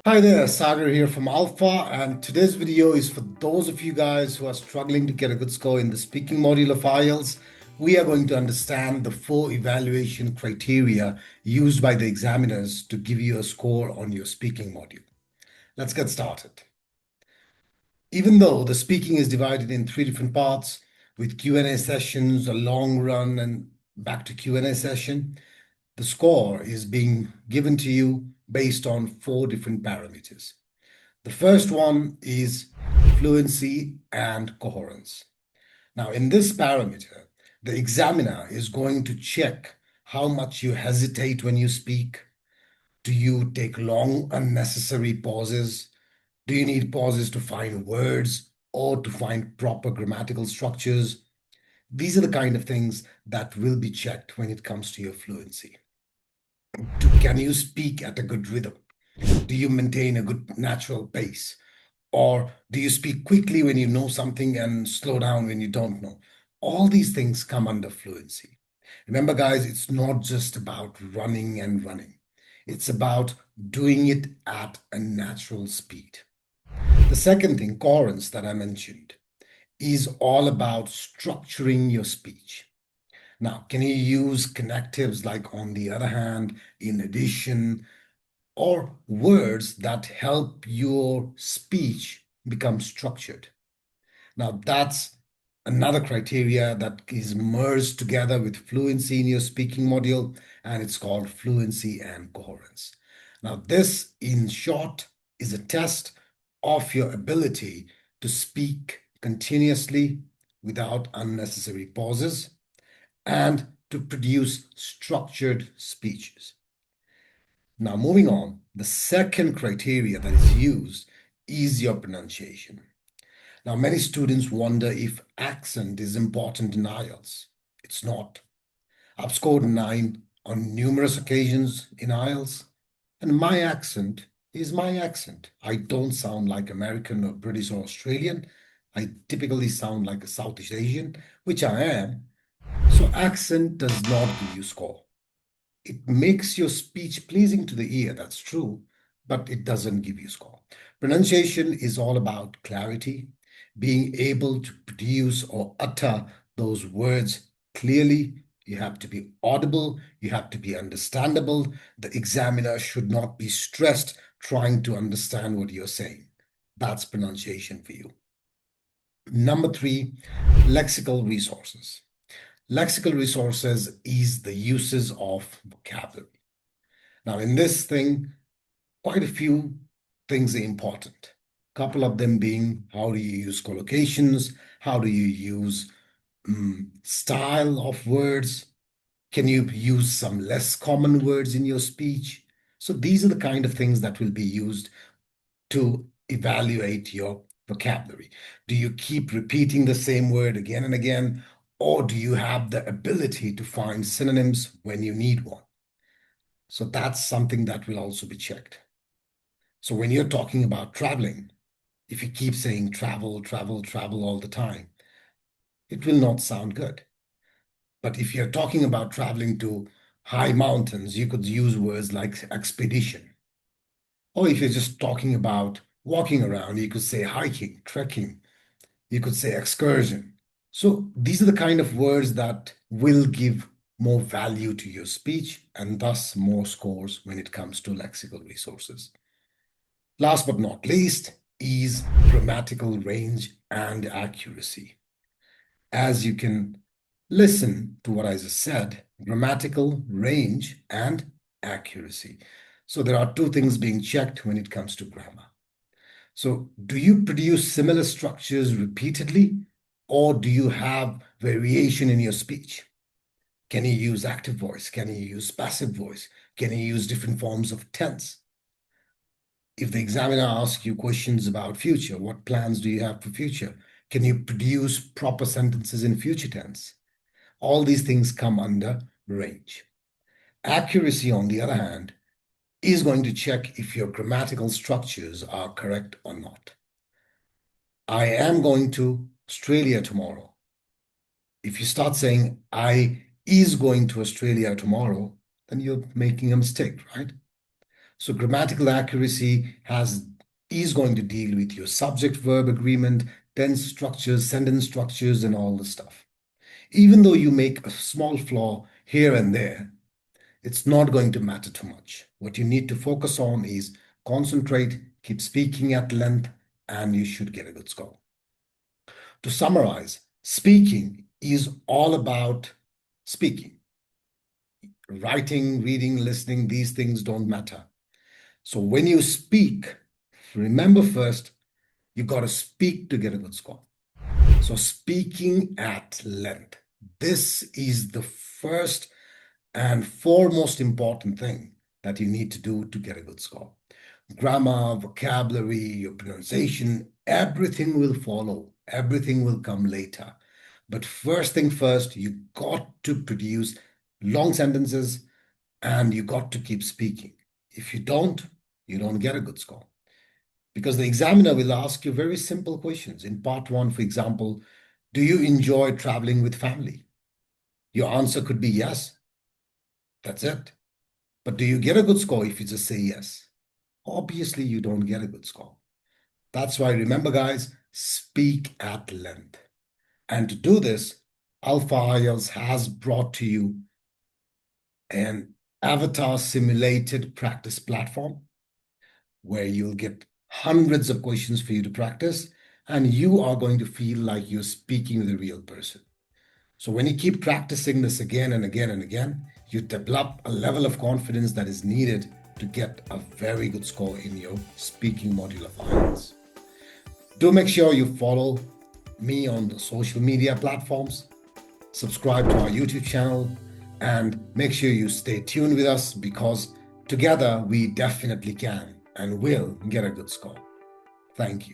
Hi there, Sagar here from Alpha, and today's video is for those of you guys who are struggling to get a good score in the speaking module of IELTS. We are going to understand the four evaluation criteria used by the examiners to give you a score on your speaking module. Let's get started. Even though the speaking is divided in three different parts with Q&A sessions, a long run, and back to Q&A session, the score is being given to you based on four different parameters. The first one is fluency and coherence. Now, in this parameter, the examiner is going to check how much you hesitate when you speak. Do you take long, unnecessary pauses? Do you need pauses to find words or to find proper grammatical structures? These are the kind of things that will be checked when it comes to your fluency. Can you speak at a good rhythm? Do you maintain a good natural pace? Or do you speak quickly when you know something and slow down when you don't know? All these things come under fluency. Remember, guys, it's not just about running and running. It's about doing it at a natural speed. The second thing, coherence, that I mentioned, is all about structuring your speech. Now, can you use connectives like on the other hand, in addition, or words that help your speech become structured? Now, that's another criteria that is merged together with fluency in your speaking module, and it's called fluency and coherence. Now, this, in short, is a test of your ability to speak continuously without unnecessary pauses and to produce structured speeches. Now, moving on, the second criteria that is used is your pronunciation. Now, many students wonder if accent is important in IELTS. It's not. I've scored 9 on numerous occasions in IELTS, and my accent is my accent. I don't sound like American or British or Australian. I typically sound like a Southeast Asian, which I am. So accent does not give you score. It makes your speech pleasing to the ear, that's true, but it doesn't give you score. Pronunciation is all about clarity, being able to produce or utter those words clearly. You have to be audible, you have to be understandable. The examiner should not be stressed trying to understand what you're saying. That's pronunciation for you. Number 3, lexical resources. Lexical resources is the uses of vocabulary. Now, in this thing, quite a few things are important. A couple of them being, how do you use collocations? How do you use style of words? Can you use some less common words in your speech? So these are the kind of things that will be used to evaluate your vocabulary. Do you keep repeating the same word again and again? Or do you have the ability to find synonyms when you need one? So that's something that will also be checked. So when you're talking about traveling, if you keep saying travel, travel, travel all the time, it will not sound good. But if you're talking about traveling to high mountains, you could use words like expedition. Or if you're just talking about walking around, you could say hiking, trekking, you could say excursion. So these are the kind of words that will give more value to your speech and thus more scores when it comes to lexical resources. Last but not least is grammatical range and accuracy. As you can listen to what I just said, grammatical range and accuracy. So there are two things being checked when it comes to grammar. So do you produce similar structures repeatedly, or do you have variation in your speech? Can you use active voice? Can you use passive voice? Can you use different forms of tense? If the examiner asks you questions about future, what plans do you have for future? Can you produce proper sentences in future tense? All these things come under range. Accuracy, on the other hand, is going to check if your grammatical structures are correct or not. I am going to Australia tomorrow. If you start saying I is going to Australia tomorrow, then you're making a mistake, right? So grammatical accuracy is going to deal with your subject-verb agreement, tense structures, sentence structures, and all the stuff. Even though you make a small flaw here and there, it's not going to matter too much. What you need to focus on is concentrate, keep speaking at length, and you should get a good score. To summarize, speaking is all about speaking. Writing, reading, listening, these things don't matter. So when you speak, remember first, you got to speak to get a good score. So speaking at length. This is the first and foremost important thing that you need to do to get a good score. Grammar, vocabulary, your pronunciation, everything will follow. Everything will come later. But first thing first, you got to produce long sentences and you got to keep speaking. If you don't get a good score. Because the examiner will ask you very simple questions. In part one, for example, do you enjoy traveling with family? Your answer could be yes. That's it. But do you get a good score if you just say yes? Obviously, you don't get a good score. That's why, remember, guys, speak at length. And to do this, Alpha IELTS has brought to you an avatar simulated practice platform where you'll get hundreds of questions for you to practice, and you are going to feel like you're speaking with a real person. So when you keep practicing this again and again and again, you develop a level of confidence that is needed to get a very good score in your speaking module of IELTS. Do make sure you follow me on the social media platforms, subscribe to our YouTube channel, and make sure you stay tuned with us because together we definitely can and will get a good score. Thank you.